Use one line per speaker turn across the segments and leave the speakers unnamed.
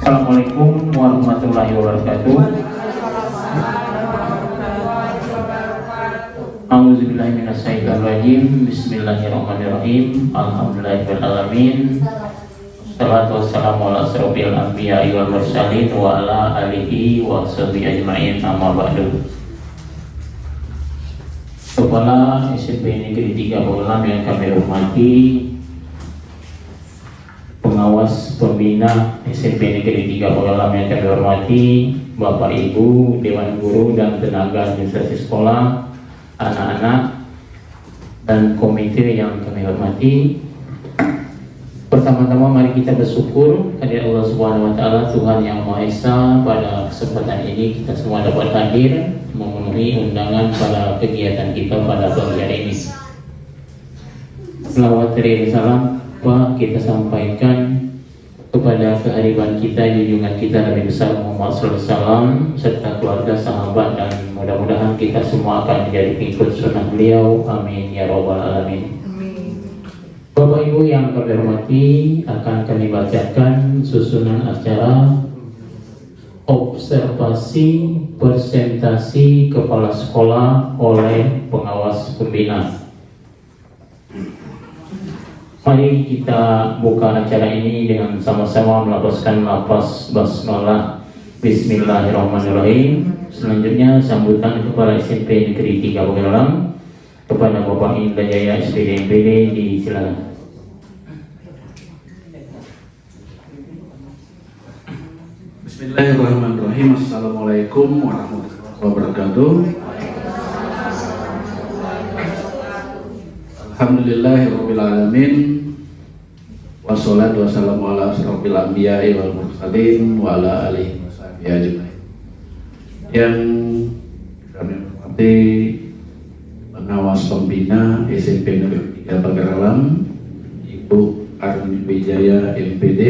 Assalamualaikum warahmatullahi wabarakatuh. A'udzubillahi minasyaitonir rajim. Bismillahirrahmanirrahim. Alhamdulillahirabbil alamin. Wassalatu wassalamu ala asyrofil anbiya'i wal mursalin wa ala alihi wa sahbihi ajma'in. Amma ba'du. Kepala SMP Negeri 3 Bawelan yang kami hormati, pengawas pembina SMP Negeri 3 Bawelan yang kami hormati, Bapak Ibu, Dewan Guru dan tenaga administrasi sekolah, anak-anak dan komite yang kami hormati. Pertama-tama mari kita bersyukur kepada Allah Subhanahu wa taala, Tuhan yang Maha Esa. Pada kesempatan ini kita semua dapat hadir memenuhi undangan pada kegiatan kita pada pagi hari ini. Selawat dan salam kita sampaikan kepada kehadiran kita, junjungan kita Nabi besar Muhammad SAW serta keluarga, sahabat, dan mudah-mudahan kita semua akan menjadi pengikut sunnah beliau. Amin ya robbal alamin. Bapak Ibu yang kami hormati, akan kami bacakan susunan acara observasi presentasi kepala sekolah oleh pengawas pembina. Mari kita buka acara ini dengan sama-sama melafazkan lafaz basmalah. Bismillahirrahmanirrahim. Selanjutnya sambutan Kepala SMP Negeri 3 Bawelan kepada Bapak Indra Jaya SPD MPD, disilakan.
Bismillahirrahmanirrahim. Assalamualaikum warahmatullahi wabarakatuh. Alhamdulillahirabbil alamin. Wassalatu wassalamu ala asyrofil anbiya'i wal mursalin wa ala alihi washabihi ajmain. Yang kami hormati pengawas pembina SMP Negeri 3 Bawelan, Ibu Arni Wijaya MPD,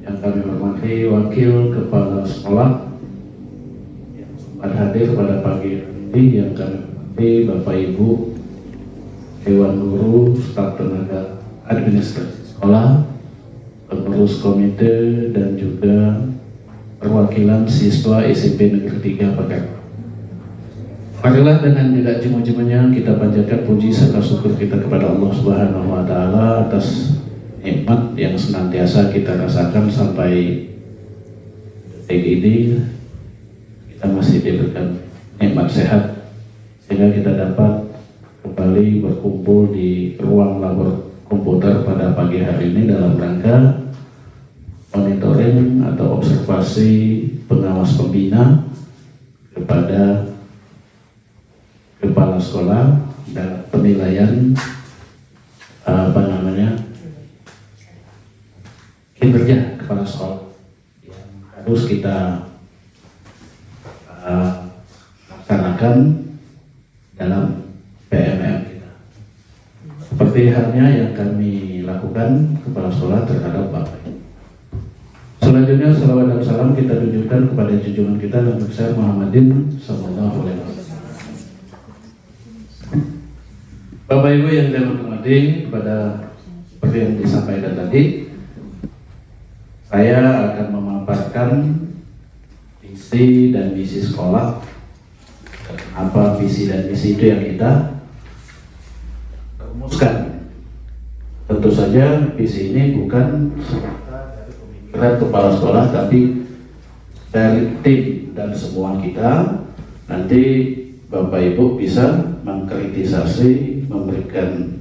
yang kami hormati wakil kepala sekolah yang sempat hadir pada pagi hari ini, yang kami hormati Bapak Ibu Dewan Guru, staf tenaga administrasi sekolah, pengurus komite, dan juga perwakilan siswa SMP Negeri 3 Bawelan. Marilah dengan tidak jemu-jemunya kita panjatkan puji serta syukur kita kepada Allah Subhanahu wa taala atas nikmat yang senantiasa kita rasakan sampai detik ini. Kita masih diberikan nikmat sehat sehingga kita dapat kembali berkumpul di ruang labor komputer pada pagi hari ini dalam rangka monitoring atau observasi pengawas pembina kepada kepala sekolah dan penilaian kinerja kepala sekolah yang harus kita laksanakan dalam PMM kita. Seperti halnya yang kami lakukan kepala sekolah terhadap Bapak. Selanjutnya salawat dan salam kita tunjukkan kepada junjungan kita Nabi besar Muhammadin sallallahu alaihi wasallam. Bapak Ibu yang saya hormati, kepada seperti yang disampaikan tadi, saya akan memaparkan visi dan misi sekolah. Apa visi dan misi itu yang kita rumuskan? Tentu saja visi ini bukan semata dari pemikiran kepala sekolah, tapi dari tim dan semua kita. Nanti Bapak Ibu bisa mengkritisasi, memberikan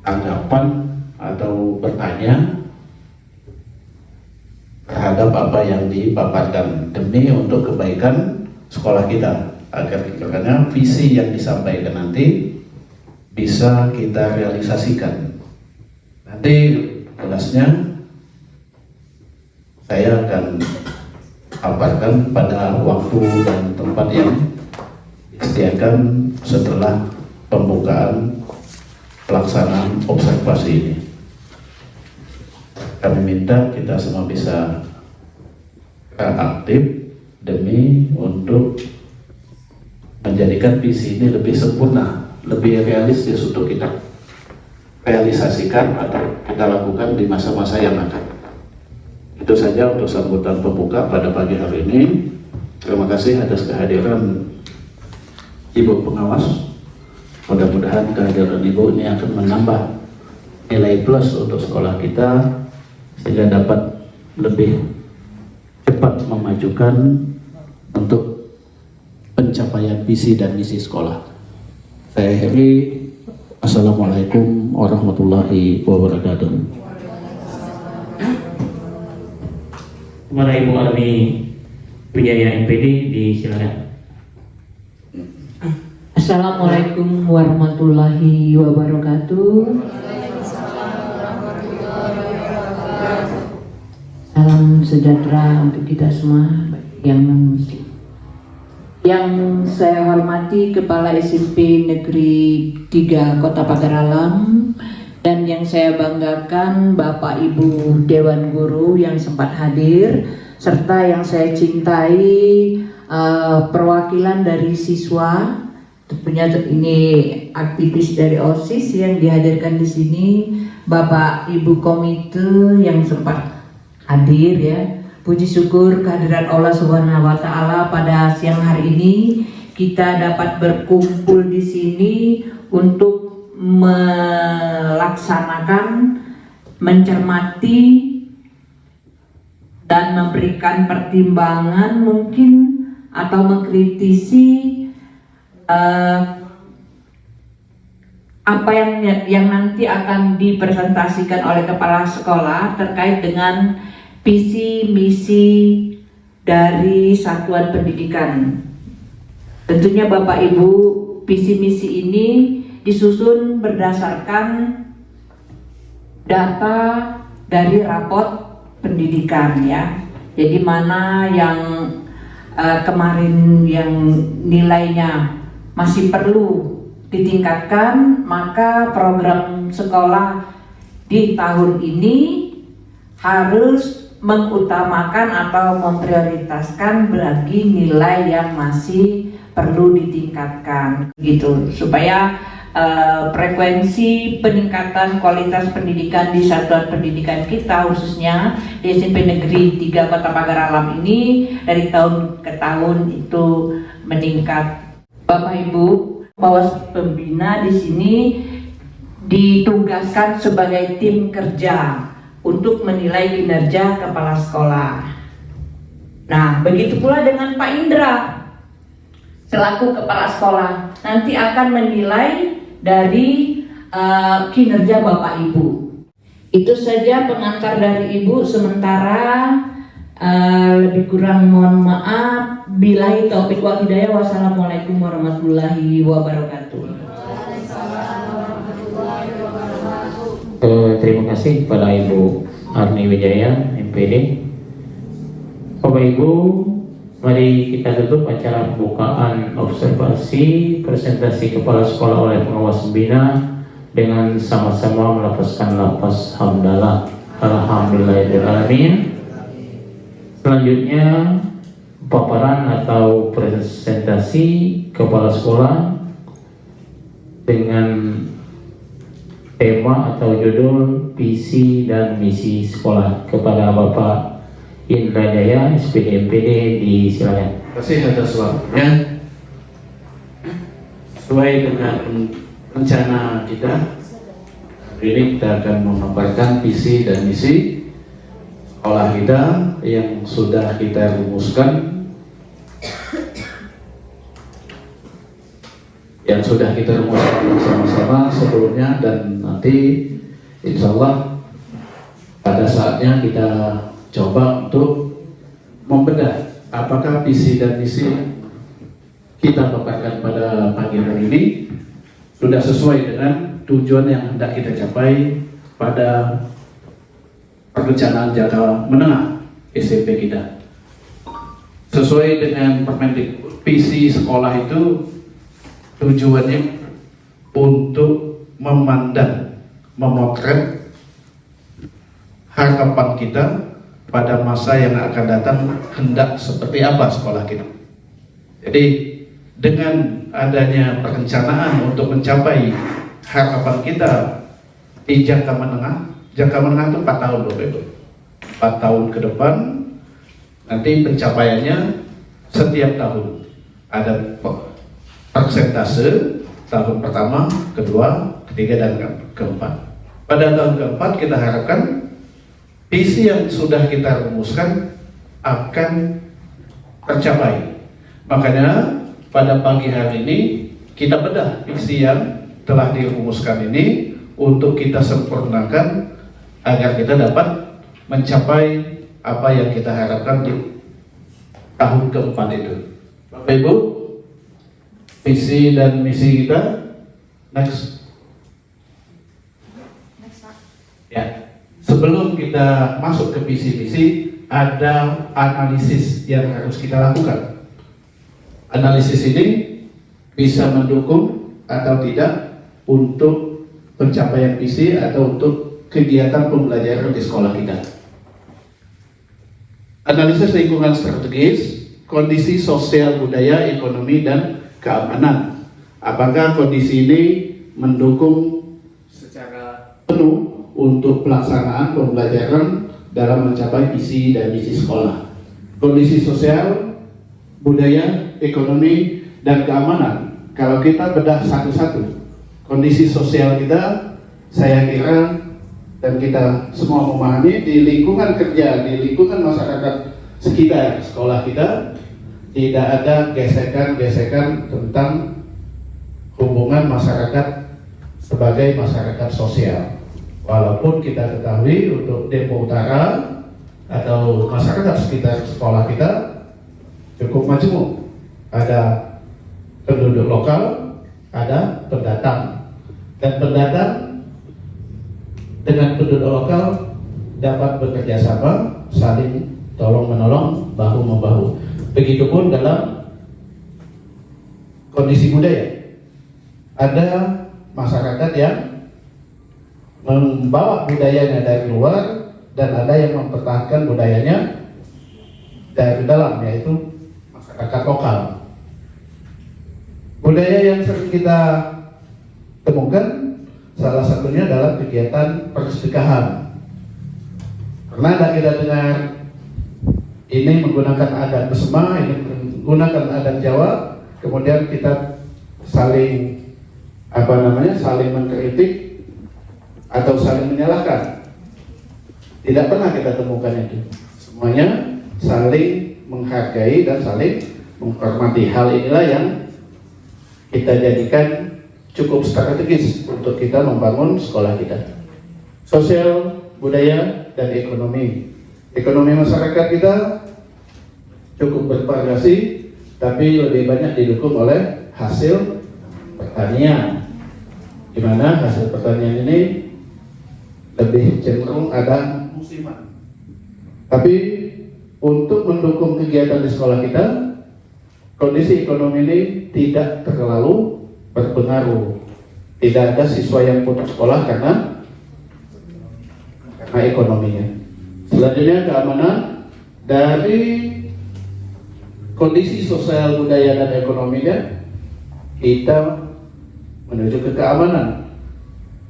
tanggapan atau bertanya terhadap apa yang dipaparkan demi untuk kebaikan sekolah kita, agar kiranya visi yang disampaikan nanti bisa kita realisasikan. Nanti jelasnya saya akan paparkan pada waktu dan tempat yang disediakan setelah pembukaan pelaksanaan observasi ini. Kami minta kita semua bisa aktif demi untuk menjadikan visi ini lebih sempurna, lebih realistis untuk kita realisasikan atau kita lakukan di masa-masa yang akan Itu saja untuk sambutan pembuka pada pagi hari ini. Terima kasih atas kehadiran Ibu Pengawas. Mudah-mudahan kehadiran Ibu ini akan menambah nilai plus untuk sekolah kita sehingga dapat lebih cepat memajukan untuk pencapaian visi dan misi sekolah. Saya akhiri. Assalamualaikum warahmatullahi wabarakatuh.
Kepada Ibu Armi Wijaya MPD, disilakan.
Assalamualaikum warahmatullahi wabarakatuh. Salam sejahtera untuk kita semua yang non-muslim. Yang saya hormati Kepala SMP Negeri 3 Kota Pagar Alam, dan yang saya banggakan Bapak Ibu Dewan Guru yang sempat hadir, serta yang saya cintai perwakilan dari siswa. Tentunya ini aktivis dari OSIS yang dihadirkan di sini, Bapak Ibu komite yang sempat hadir ya. Puji syukur kehadiran Allah Subhanahu wa taala pada siang hari ini kita dapat berkumpul di sini untuk melaksanakan, mencermati dan memberikan pertimbangan mungkin atau mengkritisi apa yang nanti akan dipresentasikan oleh kepala sekolah terkait dengan visi misi dari satuan pendidikan. Tentunya Bapak Ibu, visi misi ini disusun berdasarkan data dari rapot pendidikan ya. Jadi mana yang kemarin yang nilainya masih perlu ditingkatkan, maka program sekolah di tahun ini harus mengutamakan atau memprioritaskan bagi nilai yang masih perlu ditingkatkan gitu, supaya frekuensi peningkatan kualitas pendidikan di satuan pendidikan kita, khususnya di SMP Negeri 3 Kota Pagar Alam ini, dari tahun ke tahun itu meningkat. Bapak Ibu, Bawas Pembina di sini ditugaskan sebagai tim kerja untuk menilai kinerja kepala sekolah. Nah, begitu pula dengan Pak Indra selaku kepala sekolah, nanti akan menilai dari kinerja Bapak Ibu. Itu saja pengantar dari Ibu sementara. Lebih kurang mohon maaf. Billahi taufik wal hidayah. Wassalamualaikum warahmatullahi wabarakatuh.
Terima kasih kepada Ibu Armi Wijaya MPD. Bapak Ibu, mari kita tutup acara pembukaan observasi presentasi kepala sekolah oleh pengawas pembina dengan sama-sama melafazkan lafaz hamdalah. Alhamdulillahirrahmanirrahim. Selanjutnya paparan atau presentasi kepala sekolah dengan tema atau judul visi dan misi sekolah kepada Bapak Indra Jaya SPD MPD, disilakan.
Terima kasih atas waktunya. Sesuai dengan rencana kita, hari ini kita akan memaparkan visi dan misi sekolah kita yang sudah kita rumuskan, bersama-sama sebelumnya, dan nanti insya Allah pada saatnya kita coba untuk membedah apakah visi dan misi kita paparkan pada pagi hari ini sudah sesuai dengan tujuan yang hendak kita capai pada perencanaan jangka menengah SMP kita. Sesuai dengan Permendikbud, visi sekolah itu tujuannya untuk memandang, memotret harapan kita pada masa yang akan datang hendak seperti apa sekolah kita. Jadi dengan adanya perencanaan untuk mencapai harapan kita di jangka menengah itu 4 tahun Bapak Ibu. 4 tahun ke depan, nanti pencapaiannya setiap tahun ada persentase tahun pertama, kedua, ketiga, dan keempat. Pada tahun keempat kita harapkan visi yang sudah kita rumuskan akan tercapai. Makanya pada pagi hari ini kita bedah visi yang telah dirumuskan ini untuk kita sempurnakan agar kita dapat mencapai apa yang kita harapkan di tahun keempat itu. Bapak Ibu, visi dan misi kita next. Ya, sebelum kita masuk ke visi-misi, ada analisis yang harus kita lakukan. Analisis ini bisa mendukung atau tidak untuk pencapaian visi atau untuk kegiatan pembelajaran di sekolah kita. Analisis lingkungan strategis, kondisi sosial, budaya, ekonomi, dan keamanan. Apakah kondisi ini mendukung secara penuh untuk pelaksanaan pembelajaran dalam mencapai visi dan misi sekolah? Kondisi sosial, budaya, ekonomi, dan keamanan. Kalau kita bedah satu-satu, kondisi sosial kita, saya kira dan kita semua memahami di lingkungan kerja, di lingkungan masyarakat sekitar sekolah kita tidak ada gesekan-gesekan tentang hubungan masyarakat sebagai masyarakat sosial. Walaupun kita ketahui untuk Depo Utara atau masyarakat sekitar sekolah kita cukup majemuk. Ada penduduk lokal, ada pendatang, dan pendatang dengan penduduk lokal dapat bekerja sama, saling tolong menolong, bahu membahu. Begitupun dalam kondisi budaya, ada masyarakat yang membawa budayanya dari luar dan ada yang mempertahankan budayanya dari dalam, yaitu masyarakat lokal. Budaya yang sering kita temukan salah satunya dalam kegiatan persedekahan. Pernah ada kita dengar ini menggunakan adat Besema, ini menggunakan adat Jawa, kemudian kita saling saling mengkritik atau saling menyalahkan. Tidak pernah kita temukan itu. Semuanya saling menghargai dan saling menghormati. Hal inilah yang kita jadikan cukup strategis untuk kita membangun sekolah kita. Sosial, budaya, dan ekonomi. Ekonomi masyarakat kita cukup bervariasi, tapi lebih banyak didukung oleh hasil pertanian, di mana hasil pertanian ini lebih cenderung ada musiman. Tapi untuk mendukung kegiatan di sekolah kita, kondisi ekonomi ini tidak terlalu berpengaruh. Tidak ada siswa yang putus sekolah karena ekonominya. Selanjutnya keamanan. Dari kondisi sosial, budaya, dan ekonominya, kita menuju ke keamanan,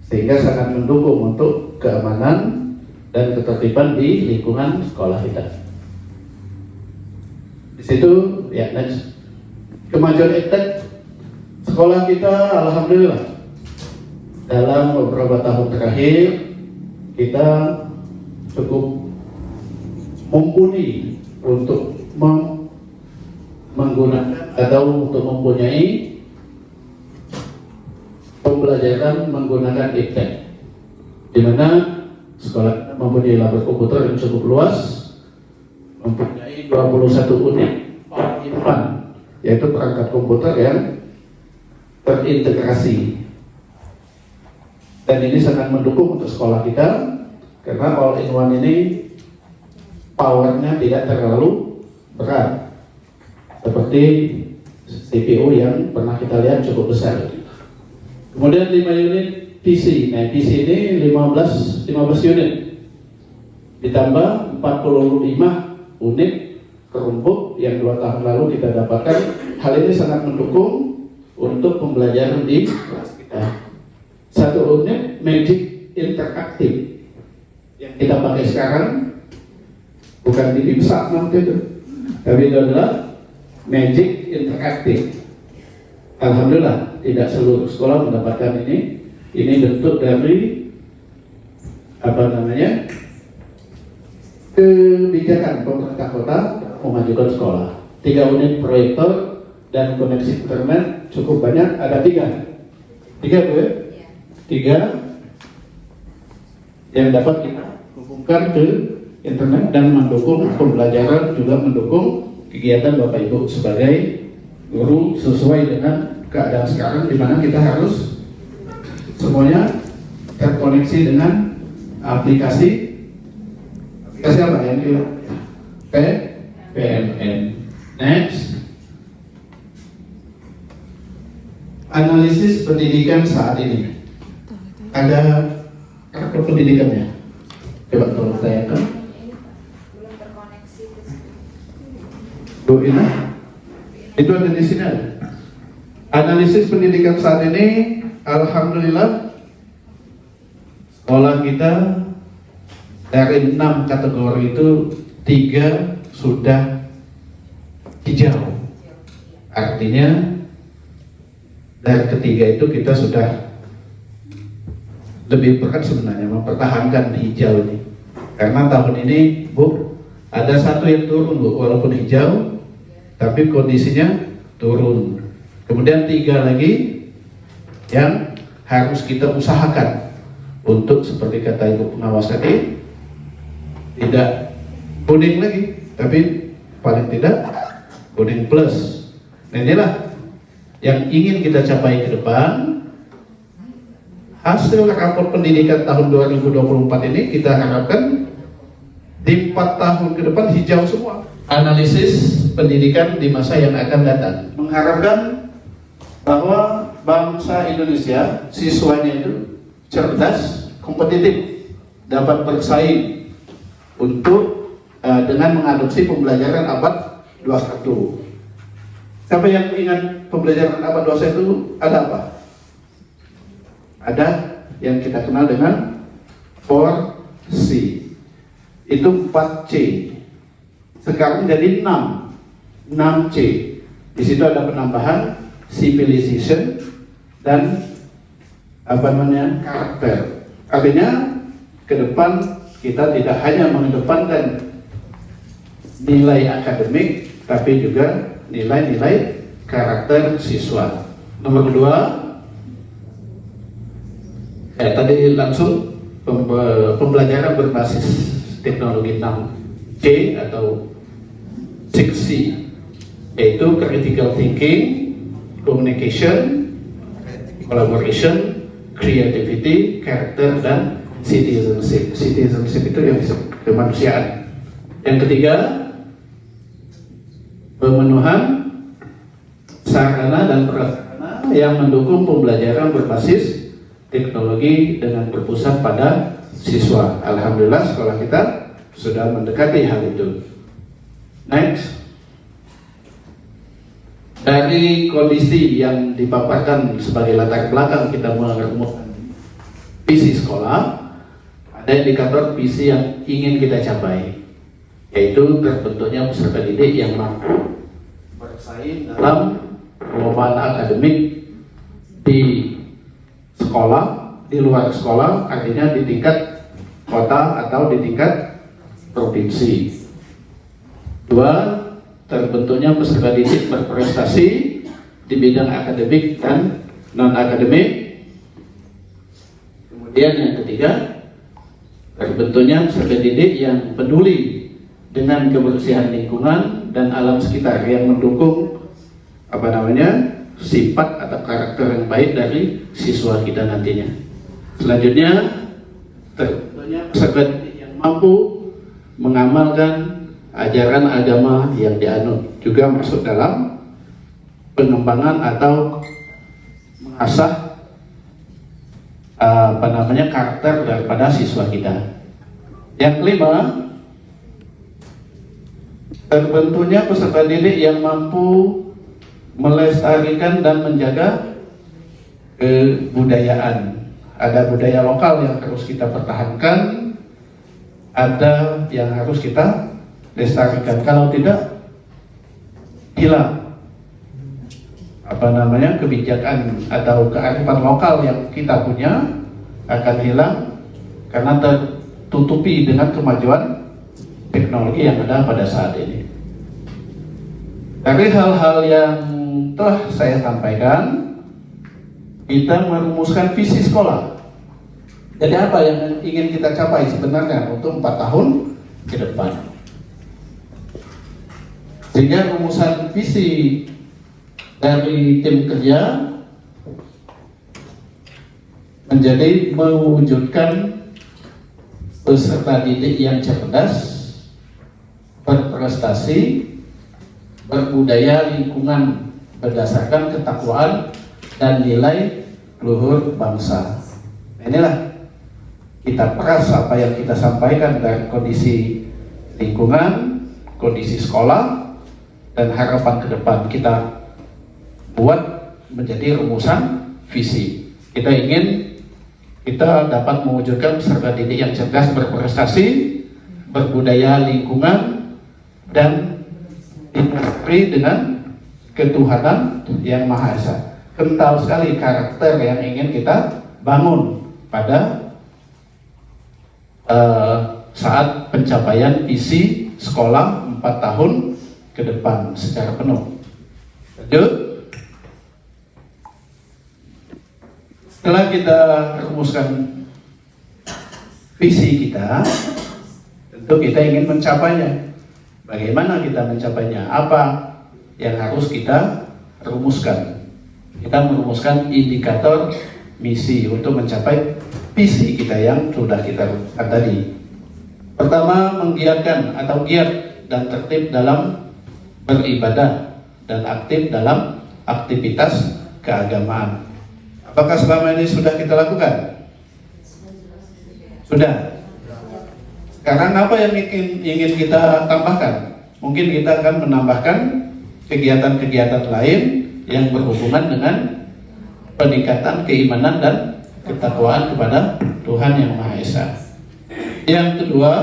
sehingga sangat mendukung untuk keamanan dan ketertiban di lingkungan sekolah kita. Di situ ya, next. Kemajuan iptek sekolah kita, alhamdulillah dalam beberapa tahun terakhir kita cukup mumpuni untuk menggunakan atau untuk mempunyai pembelajaran menggunakan iptek, di mana sekolah mempunyai lab komputer yang cukup luas, mempunyai 21 unit penyimpanan, yaitu perangkat komputer yang terintegrasi. Dan ini sangat mendukung untuk sekolah kita, karena all-in-one ini powernya tidak terlalu berat seperti CPU yang pernah kita lihat cukup besar. Kemudian 5 unit PC. Nah, PC ini 15 unit ditambah 45 unit Chromebook yang 2 tahun lalu kita dapatkan. Hal ini sangat mendukung untuk pembelajaran di kelas kita. 1 unit Magic Interaktif yang kita pakai sekarang bukan TV besar nanti itu, tapi itu adalah Magic interaktif. Alhamdulillah tidak seluruh sekolah mendapatkan ini. Ini bentuk dari kebijakan pemerintah kota memajukan sekolah. 3 unit proyektor dan koneksi internet cukup banyak. Ada 3 Bu ya? 3 yang dapat kita hubungkan ke internet dan mendukung pembelajaran, juga mendukung kegiatan Bapak Ibu sebagai guru sesuai dengan keadaan sekarang, di mana kita harus semuanya terkoneksi dengan aplikasi apa yang kita PMN. Next, analisis pendidikan saat ini. Ada karakter pendidikannya. Coba tolong tanyakan.
Belum terkoneksi ke situ.
Bu Ina, itu ada di sini ada. Analisis pendidikan saat ini, alhamdulillah, sekolah kita dari 6 kategori itu 3 sudah hijau. Artinya dari ketiga itu kita sudah lebih berat sebenarnya mempertahankan hijau ini, karena tahun ini Bu ada 1 yang turun Bu, walaupun hijau tapi kondisinya turun. Kemudian 3 lagi yang harus kita usahakan untuk seperti kata Ibu pengawas tadi, tidak kuning lagi, tapi paling tidak kuning plus. Nah, inilah yang ingin kita capai ke depan. Hasil rapor pendidikan tahun 2024 ini kita harapkan di 4 tahun ke depan hijau semua. Analisis pendidikan di masa yang akan datang, mengharapkan bahwa bangsa Indonesia, siswanya itu cerdas, kompetitif, dapat bersaing untuk dengan mengadopsi pembelajaran abad 21. Siapa yang ingat pembelajaran abad 21 itu ada apa? Ada yang kita kenal dengan 4C. Itu 4C. Sekarang jadi 6C. Di situ ada penambahan civilization dan karakter. Artinya ke depan kita tidak hanya mengedepankan nilai akademik, tapi juga nilai-nilai karakter siswa. Nomor 2, tadi langsung pembelajaran berbasis teknologi 6C atau 6C, yaitu critical thinking, communication, collaboration, creativity, character, dan citizenship. Citizenship itu yang kemanusiaan. Yang ketiga, pemenuhan sarana dan prasarana yang mendukung pembelajaran berbasis teknologi dengan berpusat pada siswa. Alhamdulillah sekolah kita sudah mendekati hal itu. Next, dari kondisi yang dipaparkan sebagai latar belakang kita menemukan visi sekolah, ada indikator visi yang ingin kita capai, yaitu terbentuknya peserta didik yang mampu bersaing dalam perlombaan akademik di sekolah, di luar sekolah, artinya di tingkat kota atau di tingkat provinsi. 2, terbentuknya peserta didik berprestasi di bidang akademik dan non-akademik. Kemudian yang ketiga, terbentuknya peserta didik yang peduli dengan kebersihan lingkungan dan alam sekitar, yang mendukung sifat atau karakter yang baik dari siswa kita nantinya. Selanjutnya, terbentuknya peserta didik yang mampu mengamalkan ajaran agama yang dianut, juga masuk dalam pengembangan atau mengasah karakter daripada siswa kita. Yang kelima, terbentuknya peserta didik yang mampu melestarikan dan menjaga kebudayaan. Ada budaya lokal yang harus kita pertahankan, ada yang harus kita lestarikan. Kalau tidak, hilang kebijakan atau kearifan lokal yang kita punya akan hilang karena tertutupi dengan kemajuan teknologi yang ada pada saat ini. Dari hal-hal yang telah saya sampaikan, kita merumuskan visi sekolah. Jadi apa yang ingin kita capai sebenarnya untuk 4 tahun ke depan? Sehingga rumusan visi dari tim kerja menjadi mewujudkan peserta didik yang cerdas, berprestasi, berbudaya lingkungan berdasarkan ketakwaan dan nilai luhur bangsa. Inilah kita peras apa yang kita sampaikan dari kondisi lingkungan, kondisi sekolah, dan harapan ke depan kita buat menjadi rumusan visi. Kita ingin kita dapat mewujudkan peserta didik yang cerdas, berprestasi, berbudaya lingkungan, dan diberi dengan ketuhanan yang Maha Esa. Kental sekali karakter yang ingin kita bangun pada saat pencapaian visi sekolah 4 tahun ke depan secara penuh. Lanjut. Setelah kita rumuskan visi kita, tentu kita ingin mencapainya. Bagaimana kita mencapainya? Apa yang harus kita rumuskan? Kita merumuskan indikator misi untuk mencapai visi kita yang sudah kita rumuskan tadi. Pertama, menggiatkan atau giat dan tertib dalam beribadah dan aktif dalam aktivitas keagamaan. Apakah selama ini sudah kita lakukan? Sudah. Sekarang apa yang ingin kita tambahkan? Mungkin kita akan menambahkan kegiatan-kegiatan lain yang berhubungan dengan peningkatan keimanan dan ketakwaan kepada Tuhan Yang Maha Esa. Yang kedua,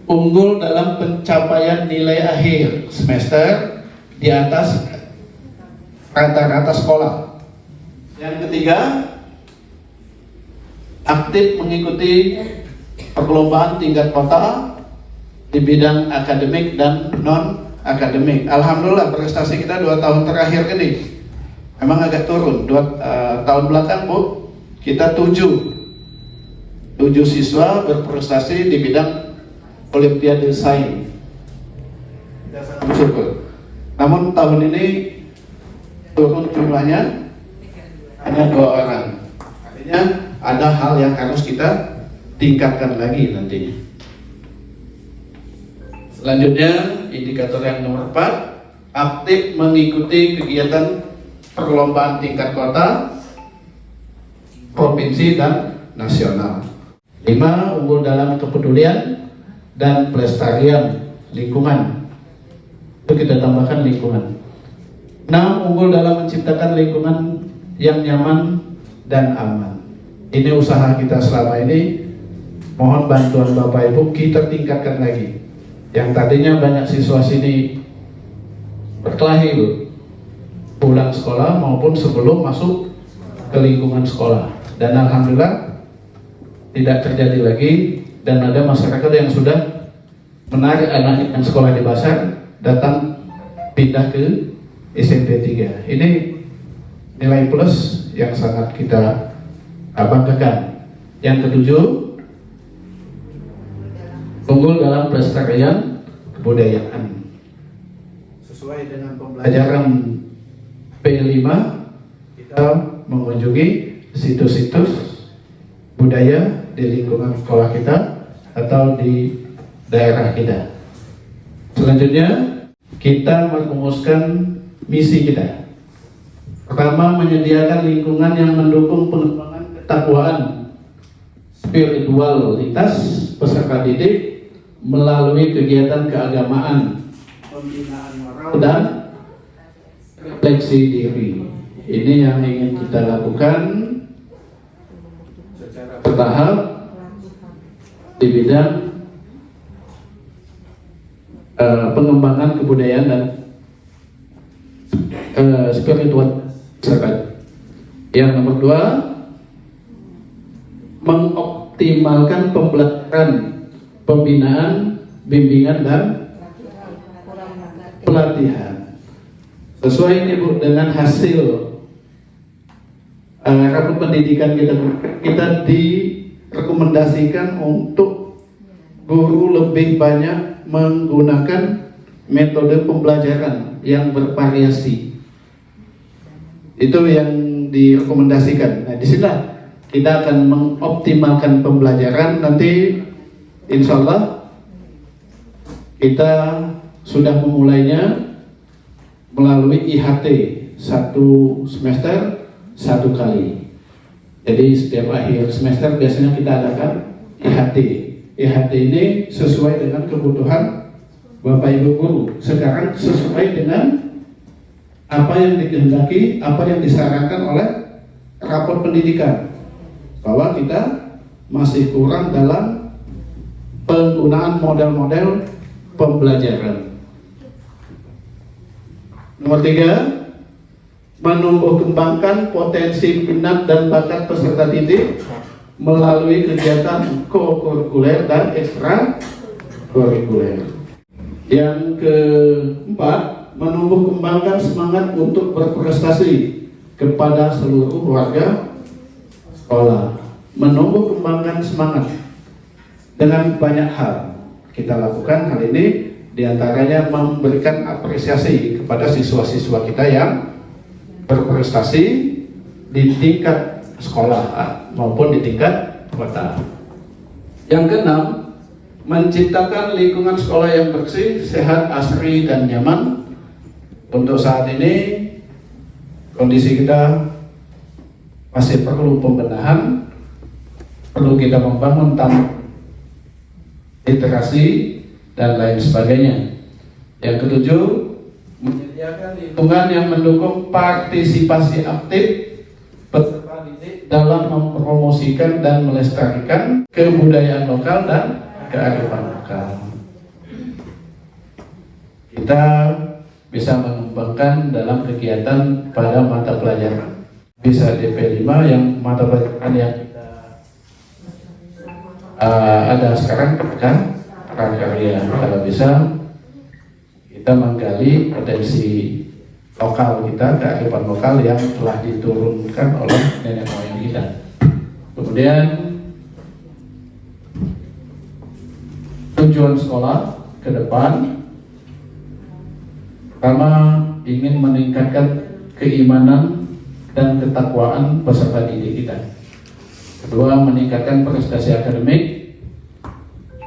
unggul dalam pencapaian nilai akhir semester di atas rata-rata sekolah. Yang ketiga, aktif mengikuti perlombaan tingkat kota di bidang akademik dan non-akademik. Alhamdulillah prestasi kita 2 tahun terakhir ini memang agak turun. 2 tahun belakang Bu, kita 7 siswa berprestasi di bidang Olimpiade Sains. Kita sangat bersyukur. Namun tahun ini turun jumlahnya hanya 2 orang. Artinya ada hal yang harus kita tingkatkan lagi nantinya. Selanjutnya, indikator yang nomor 4, aktif mengikuti kegiatan perlombaan tingkat kota, provinsi, dan nasional. 5, unggul dalam kepedulian dan pelestarian lingkungan. Itu kita tambahkan lingkungan. 6, unggul dalam menciptakan lingkungan yang nyaman dan aman. Ini usaha kita selama ini. Mohon bantuan Bapak Ibu kita tingkatkan lagi. Yang tadinya banyak siswa sini berkelahi Bu, pulang sekolah maupun sebelum masuk ke lingkungan sekolah. Dan alhamdulillah tidak terjadi lagi, dan ada masyarakat yang sudah menarik anak yang sekolah di pasar datang pindah ke SMP 3. Ini nilai plus yang sangat kita banggakan. Yang ketujuh, unggul dalam pelestarian kebudayaan. Sesuai dengan pembelajaran P5, kita mengunjungi situs-situs budaya di lingkungan sekolah kita atau di daerah kita. Selanjutnya, kita merumuskan misi kita. Pertama, menyediakan lingkungan yang mendukung pengembangan ketakwaan spiritualitas peserta didik melalui kegiatan keagamaan, pembinaan moral, dan refleksi diri. Ini yang ingin kita lakukan secara bertahap di bidang pengembangan kebudayaan dan spiritual masyarakat. Yang nomor 2, mengoptimalkan pembelajaran, pembinaan, bimbingan dan pelatihan sesuai ini Bu dengan hasil rapor pendidikan kita direkomendasikan untuk guru lebih banyak menggunakan metode pembelajaran yang bervariasi. Itu yang direkomendasikan. Nah, disinilah kita akan mengoptimalkan pembelajaran. Nanti insya Allah kita sudah memulainya melalui IHT 1 semester 1 kali. Jadi setiap akhir semester biasanya kita adakan IHT. IHT ini sesuai dengan kebutuhan Bapak Ibu guru. Sekarang sesuai dengan apa yang dikehendaki, apa yang disarankan oleh rapor pendidikan, bahwa kita masih kurang dalam penggunaan model-model pembelajaran. Nomor 3, menumbuh kembangkan potensi minat dan bakat peserta didik melalui kegiatan kokurikuler dan ekstrakurikuler. Yang keempat, menumbuh kembangkan semangat untuk berprestasi kepada seluruh warga sekolah. Menumbuh kembangkan semangat dengan banyak hal kita lakukan. Hal ini diantaranya memberikan apresiasi kepada siswa-siswa kita yang berprestasi di tingkat sekolah maupun di tingkat kota. Yang keenam, menciptakan lingkungan sekolah yang bersih, sehat, asri, dan nyaman. Untuk saat ini kondisi kita masih perlu pembenahan, perlu kita membangun taman literasi dan lain sebagainya. Yang ketujuh, menyediakan lingkungan yang mendukung partisipasi aktif peserta didik dalam mempromosikan dan melestarikan kebudayaan lokal dan kearifan lokal. Kita bisa mengembangkan dalam kegiatan pada mata pelajaran. Bisa DP5 yang mata pelajaran yang kita ada sekarang kan prakarya. Kalau bisa kita menggali potensi lokal kita, kearifan lokal yang telah diturunkan oleh nenek moyang kita. Kemudian tujuan sekolah ke depan, pertama ingin meningkatkan keimanan dan ketakwaan peserta didik kita. Kedua, meningkatkan prestasi akademik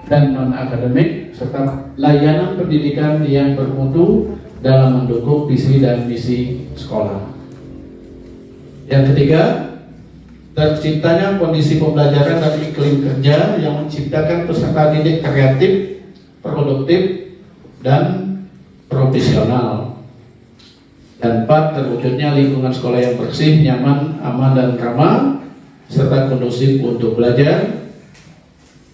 dan non-akademik serta layanan pendidikan yang bermutu dalam mendukung visi dan misi sekolah. Yang ketiga, terciptanya kondisi pembelajaran dan iklim kerja yang menciptakan peserta didik kreatif, produktif, dan profesional. Dan 4, terwujudnya lingkungan sekolah yang bersih, nyaman, aman, dan ramah serta kondusif untuk belajar.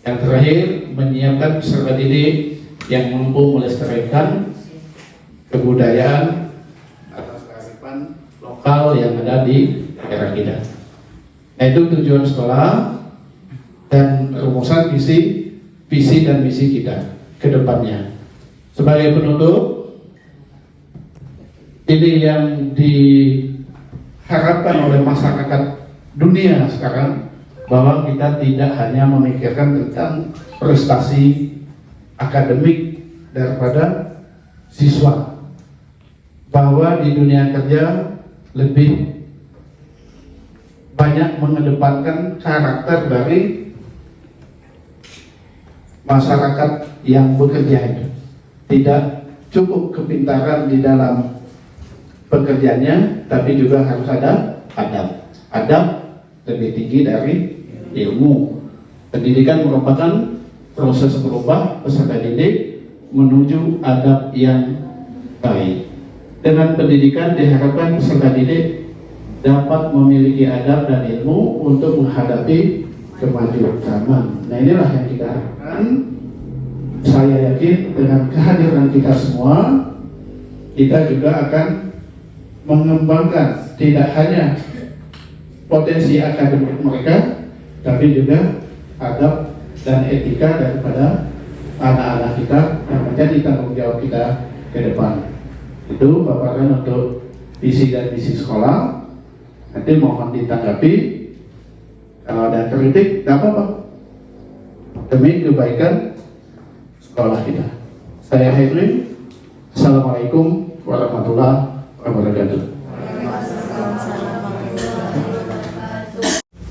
Yang terakhir, menyiapkan peserta didik yang mampu melestarikan kebudayaan atas kearifan lokal yang ada di daerah kita. Nah, itu tujuan sekolah dan rumusan visi dan misi kita ke depannya. Sebagai penutup, ini yang diharapkan oleh masyarakat dunia sekarang, bahwa kita tidak hanya memikirkan tentang prestasi akademik daripada siswa, bahwa di dunia kerja lebih banyak mengedepankan karakter dari masyarakat yang bekerja itu. Tidak cukup kepintaran di dalam pekerjaannya, tapi juga harus ada adab. Adab lebih tinggi dari ilmu. Pendidikan merupakan proses berubah peserta didik menuju adab yang baik. Dengan pendidikan diharapkan peserta didik dapat memiliki adab dan ilmu untuk menghadapi kemajuan zaman. Nah, inilah yang kita harapkan
saya yakin dengan kehadiran kita semua, kita juga akan mengembangkan tidak hanya potensi akademik mereka, tapi juga adab dan etika daripada anak-anak kita yang menjadi tanggung jawab kita ke depan. Itu paparan untuk visi dan misi sekolah. Nanti mohon ditanggapi. Kalau ada kritik, tidak apa-apa, demi kebaikan sekolah kita. Saya Henry. Assalamualaikum warahmatullahi wabarakatuh.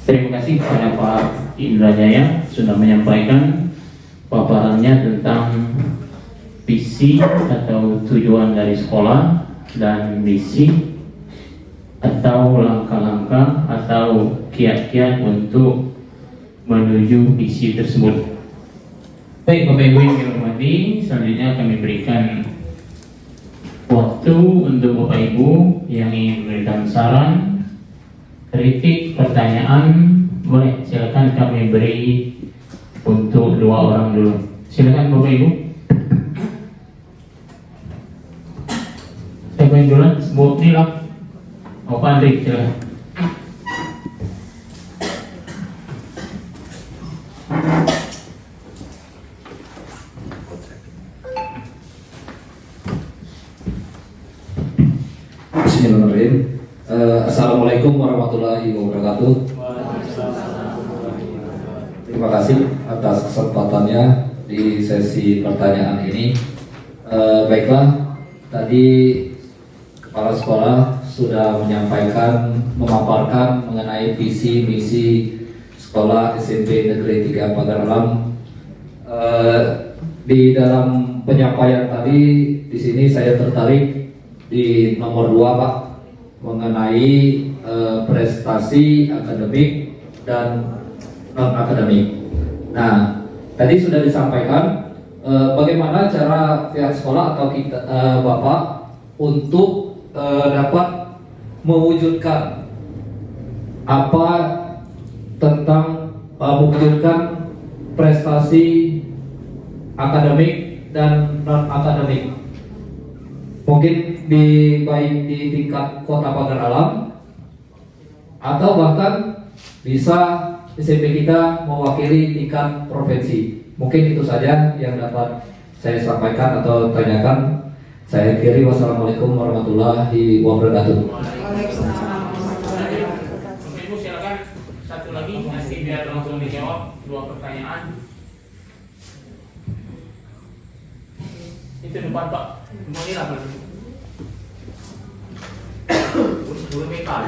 Terima kasih kepada Pak Indra Jaya sudah menyampaikan paparannya tentang visi atau tujuan dari sekolah dan misi atau langkah-langkah atau kiat-kiat untuk menuju visi tersebut. Baik Bapak Ibu yang dihormati, selanjutnya kami berikan waktu untuk Bapak Ibu yang ingin memberikan saran, kritik, pertanyaan, boleh silakan kami beri untuk 2 orang dulu. Silakan Bapak Ibu. Siapa yang duluan? Bu Nila. Oh Pak Andri, silakan.
Bismillahirrahmanirrahim. Assalamualaikum warahmatullahi wabarakatuh. Terima kasih atas kesempatannya di sesi pertanyaan ini. Baiklah, tadi Kepala Sekolah sudah memaparkan mengenai visi misi Sekolah SMP Negeri 3 Pagar Alam. Di dalam penyampaian tadi, di sini saya tertarik di nomor 2 Pak, mengenai prestasi akademik dan non akademik. Nah, tadi sudah disampaikan bagaimana cara pihak sekolah atau kita Bapak untuk dapat mewujudkan apa tentang mewujudkan prestasi akademik dan non akademik. Mungkin baik di tingkat Kota Pagar Alam atau bahkan bisa SMP kita mewakili tingkat provinsi. Mungkin itu saja yang dapat saya sampaikan atau tanyakan. Saya akhiri, wassalamualaikum warahmatullahi wabarakatuh.
Ibu silakan satu lagi, nanti biar langsung dijawab 2 pertanyaan. Itu depan Pak. Mulai lah Pak. Belum nikah.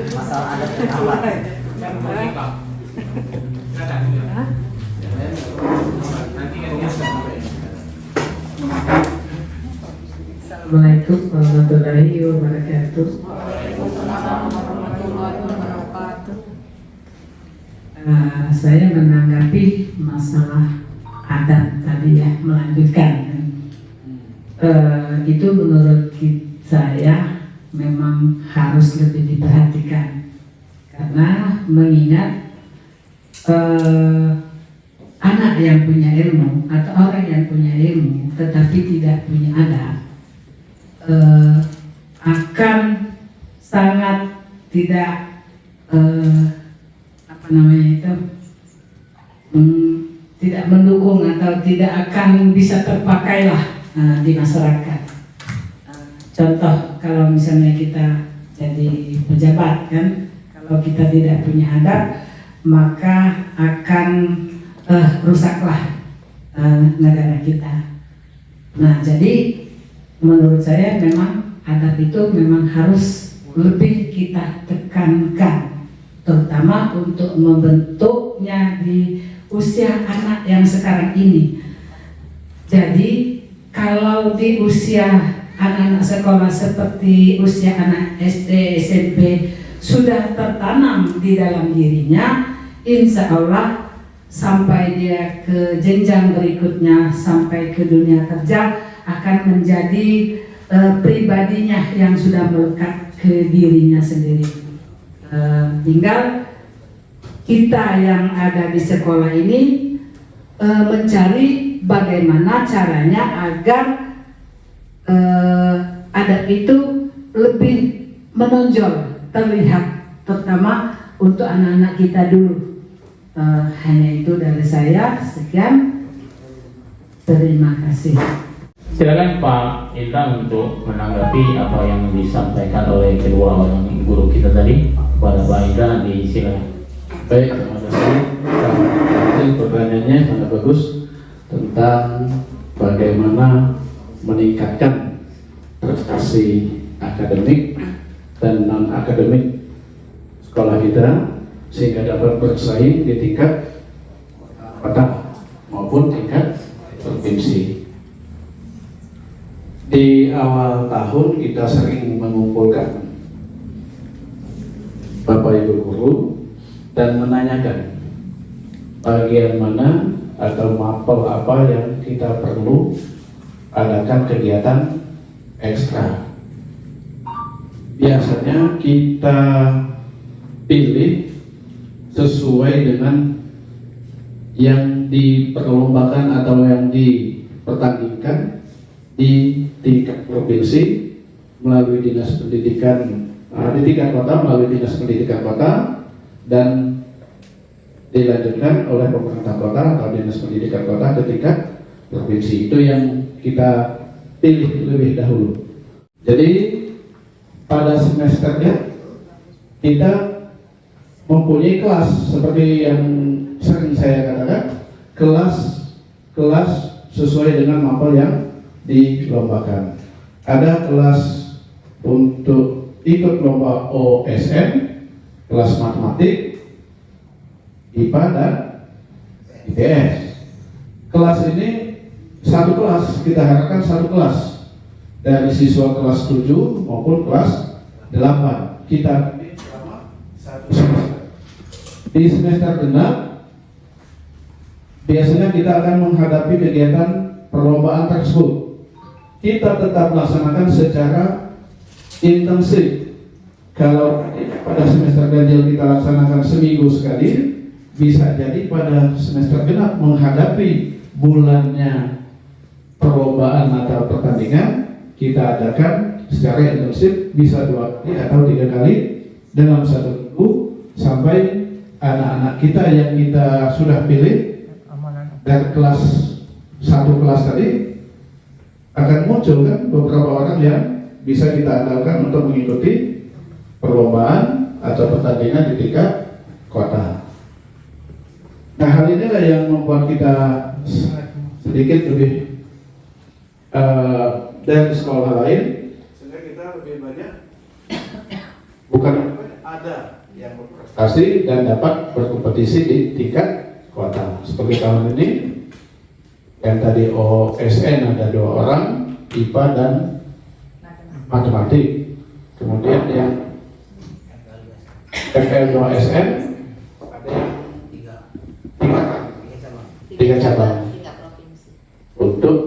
Masalah ada penawar. Yang belum nikah. Silakan. Nanti kan dia
Assalamualaikum warahmatullahi wabarakatuh. Saya menanggapi masalah adat tadi ya, melanjutkan. Itu menurut saya memang harus lebih diperhatikan, karena mengingat anak yang punya ilmu atau orang yang punya ilmu tetapi tidak punya adat akan sangat tidak tidak mendukung atau tidak akan bisa terpakai lah di masyarakat. Contoh, kalau misalnya kita jadi pejabat kan, kalau kita tidak punya adab maka akan rusaklah negara kita. Nah, jadi menurut saya memang adab itu memang harus lebih kita tekankan, terutama untuk membentuknya di usia anak yang sekarang ini. Jadi kalau di usia anak-anak sekolah seperti usia anak SD, SMP sudah tertanam di dalam dirinya, insya Allah sampai dia ke jenjang berikutnya, sampai ke dunia kerja akan menjadi pribadinya yang sudah melekat ke dirinya sendiri. Tinggal kita yang ada di sekolah ini mencari
bagaimana caranya agar adat itu lebih menonjol, terlihat, terutama untuk anak-anak kita dulu. Hanya itu dari saya, sekian. Terima kasih.
Silakan Pak Intan untuk menanggapi apa yang disampaikan oleh kedua orang guru kita tadi. Kepada Pak Intan, disilakan.
Baik, terima kasih. Pertanyaannya sangat bagus tentang bagaimana meningkatkan prestasi akademik dan non akademik sekolah kita sehingga dapat bersaing di tingkat kota maupun tingkat provinsi. Di awal tahun kita sering mengumpulkan Bapak Ibu guru dan menanyakan bagian mana atau mapel apa yang kita perlu adakan kegiatan ekstra. Biasanya kita pilih sesuai dengan yang diperlombakan atau yang dipertandingkan di tingkat provinsi melalui dinas pendidikan di tingkat kota melalui dinas pendidikan kota dan dilanjutkan oleh pemerintah kota atau dinas pendidikan kota ke tingkat provinsi. Itu yang kita pilih lebih dahulu. Jadi pada semesternya kita mempunyai kelas seperti yang sering saya katakan, kelas sesuai dengan mapel yang dilombakan. Ada kelas untuk ikut lomba OSN, kelas matematik, IPA dan IPS. Kelas ini satu kelas, kita harapkan satu kelas dari siswa kelas 7 maupun kelas 8. Kita selama satu semester. Di semester genap biasanya kita akan menghadapi kegiatan perlombaan tersebut. Kita tetap melaksanakan secara intensif. Kalau pada semester ganjil kita laksanakan seminggu sekali, bisa jadi pada semester genap menghadapi bulannya perlombaan atau pertandingan, kita adakan secara intensif bisa 2 kali atau 3 kali dalam 1 minggu sampai anak-anak kita yang kita sudah pilih dari kelas 1 kelas tadi akan muncul kan beberapa orang yang bisa kita andalkan untuk mengikuti perlombaan atau pertandingan di tingkat kota. Nah, hal inilah yang membuat kita sedikit lebih dari sekolah lain, sehingga kita lebih banyak bukan ada yang berprestasi dan dapat berkompetisi di tingkat kota. Seperti tahun ini yang tadi OSN ada 2 orang, IPA dan matematik. Kemudian yang FL2SN ada yang 3 cabang untuk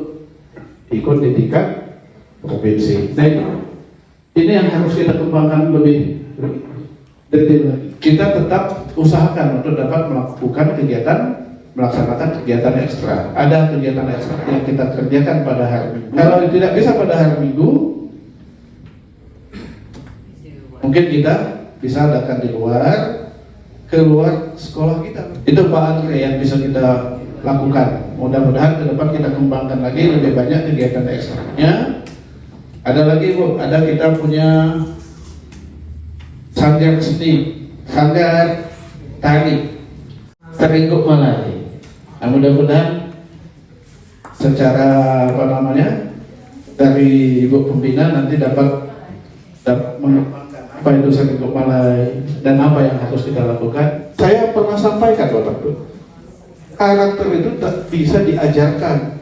ikut di tingkat provinsi. Nah, ini yang harus kita kembangkan lebih detail. Kita tetap usahakan untuk dapat melaksanakan kegiatan ekstra. Ada kegiatan ekstra yang kita kerjakan pada hari Minggu. Kalau tidak bisa pada hari Minggu, mungkin kita bisa adakan di keluar sekolah kita. Itu Pak Andre yang bisa kita lakukan. Mudah-mudahan ke depan kita kembangkan lagi lebih banyak kegiatan ekstranya. Ada lagi Bu, ada kita punya sanggar seni, sanggar tari, Teringkuk Malai. Nah, mudah-mudahan secara dari Ibu Pembina nanti dapat mengembangkan apa itu Teringkuk Malai dan apa yang harus kita lakukan. Saya pernah sampaikan Bapak Bu, karakter itu tak bisa diajarkan,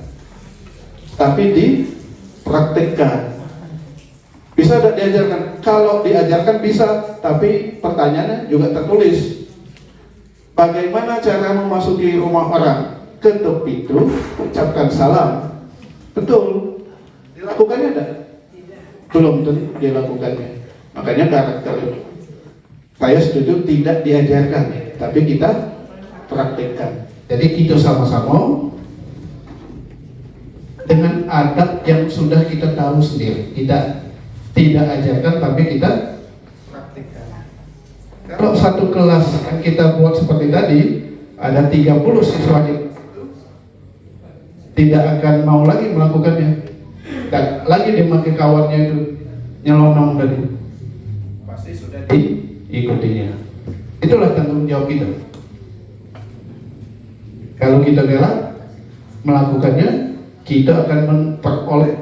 tapi dipraktikkan. Bisa tidak diajarkan? Kalau diajarkan bisa, tapi pertanyaannya juga tertulis. Bagaimana cara memasuki rumah orang? Ketuk pintu, ucapkan salam. Betul. Dilakukannya tidak? Belum tentu dilakukannya. Makanya karakter itu saya setuju tidak diajarkan, tapi kita praktikkan. Jadi kita sama-sama
dengan adab yang sudah kita tahu sendiri. Tidak ajarkan, tapi kita praktikkan. Kalau satu kelas yang kita buat seperti tadi, ada 30 siswa di situ, tidak akan mau lagi melakukannya. Dan lagi dia pakai kawannya itu nyelonong tadi, pasti sudah diikutinya. Itulah tanggung jawab kita. Kalau kita rela melakukannya, kita akan memperoleh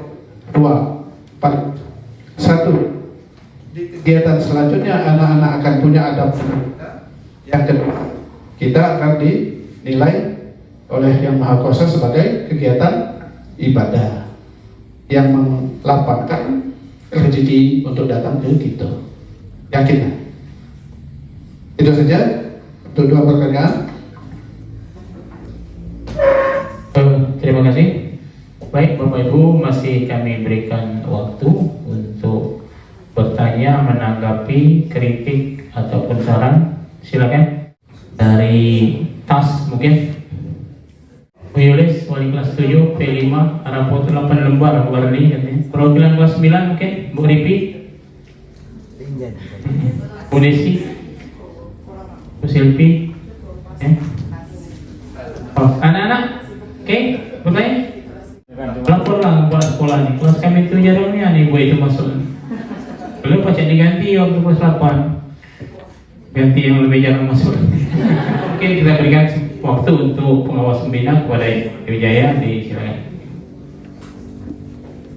satu, di kegiatan selanjutnya anak-anak akan punya adab. Yang kedua, kita akan dinilai oleh Yang Maha Kuasa sebagai kegiatan ibadah yang melapangkan rezeki untuk datang ke kita. Yakin? Itu saja untuk 2 pertanyaan.
Terima kasih. Baik Bapak Ibu, masih kami berikan waktu untuk bertanya, menanggapi, kritik ataupun saran. Silakan. Dari TAS mungkin. Bu Yulis, wali kelas 7, P5, rapot 8 lembar, Bu Arli katanya. Perwakilan kelas 9 mungkin, Bu Ripi. Bu Desi. Bu Silvi. Oh, anak-anak, oke, bertanya? Laporlah buat sekolah nih. Kelas kami itu jarumnya nih, Bu itu masuk. Belum pacak diganti waktu kelas 8. Ganti yang lebih jarang masuk. Mungkin kita berikan waktu untuk pengawas pembina kepada Dewi Jaya. Silakan.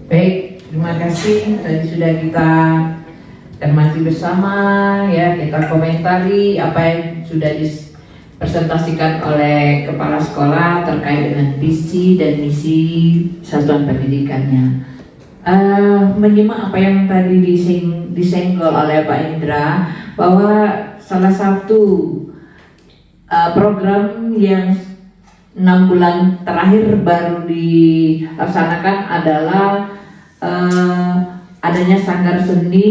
Baik, terima kasih. Tadi sudah kita cermati bersama, ya, kita komentari apa yang sudah dipresentasikan oleh kepala sekolah terkait dengan visi dan misi satuan pendidikannya. Menyimak apa yang tadi disenggol oleh Pak Indra, bahwa salah satu program yang 6 bulan terakhir baru dilaksanakan adalah adanya sanggar seni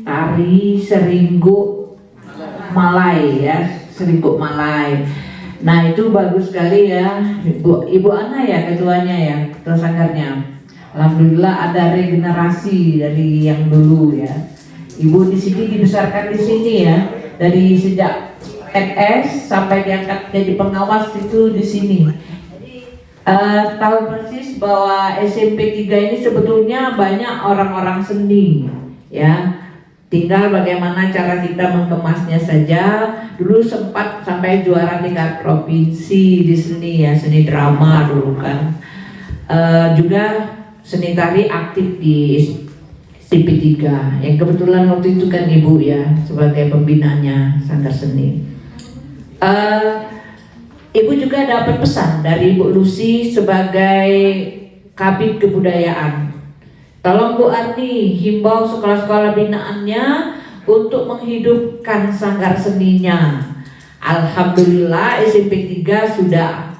tari Seringguk Malai, ya, Seringguk Malai. Nah, itu bagus sekali ya, Ibu Ana ya ketuanya ya, ketua sanggarnya. Alhamdulillah ada regenerasi dari yang dulu ya. Ibu di sini dibesarkan di sini ya, dari sejak NS sampai diangkat jadi pengawas itu di sini. Tahu persis bahwa SMP 3 ini sebetulnya banyak orang-orang seni, ya. Tinggal bagaimana cara kita mengemasnya saja. Dulu sempat sampai juara tingkat provinsi di seni ya, seni drama dulu kan. Juga seni tari aktif di SMP 3 yang kebetulan waktu itu kan Ibu ya sebagai pembinanya sanggar seni. Ibu juga dapat pesan dari Ibu Lucy sebagai Kabid Kebudayaan. Tolong Bu Arni himbau sekolah-sekolah binaannya untuk menghidupkan sanggar seninya. Alhamdulillah SMP 3 sudah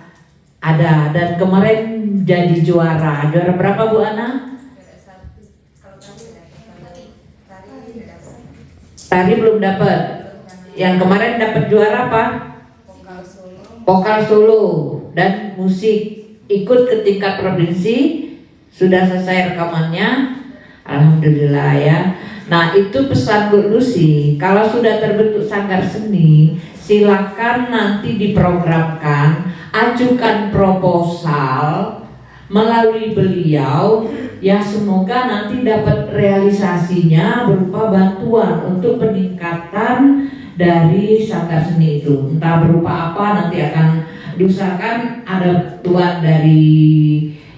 ada dan kemarin jadi juara. Juara berapa Bu Ana? Tari belum dapat. Yang kemarin dapat juara apa? Vokal solo dan musik. Ikut ke tingkat provinsi, sudah selesai rekamannya. Alhamdulillah ya. Nah, itu pesan Bu Lucy. Kalau sudah terbentuk sanggar seni, silakan nanti diprogramkan, ajukan proposal melalui beliau. Ya, semoga nanti dapat realisasinya berupa bantuan untuk peningkatan dari sanggar seni itu. Entah berupa apa, nanti akan diusahakan ada bantuan dari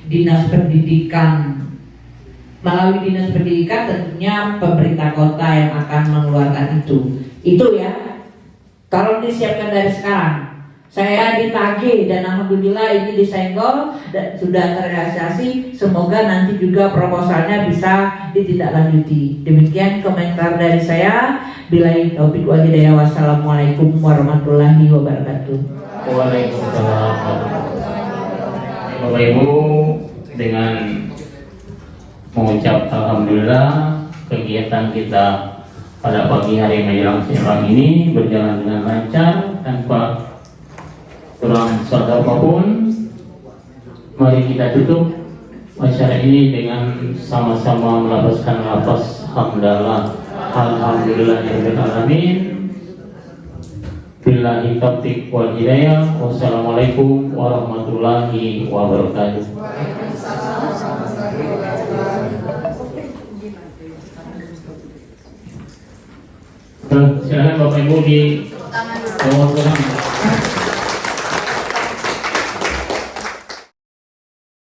Dinas Pendidikan. Melalui Dinas Pendidikan tentunya pemerintah kota yang akan mengeluarkan itu. Itu ya. Tolong disiapkan dari sekarang. Saya ditagih dan alhamdulillah ini disenggol dan sudah terrealisasi. Semoga nanti juga proposalnya bisa ditindaklanjuti. Demikian komentar dari saya. Billahi taufiq wal hidayah. Wassalamualaikum warahmatullahi wabarakatuh.
Waalaikumsalam. Bapak Ibu, dengan mengucap alhamdulillah kegiatan kita pada pagi hari menjelang siang ini berjalan dengan lancar tanpa kurang suatu apapun. Mari kita tutup acara ini dengan sama-sama melafazkan lafaz hamdalah. Alhamdulillahirabbil alamin. Billahi taufiq wal hidayah. Wassalamualaikum warahmatullahi wabarakatuh. Silakan Bapak Ibu di bawah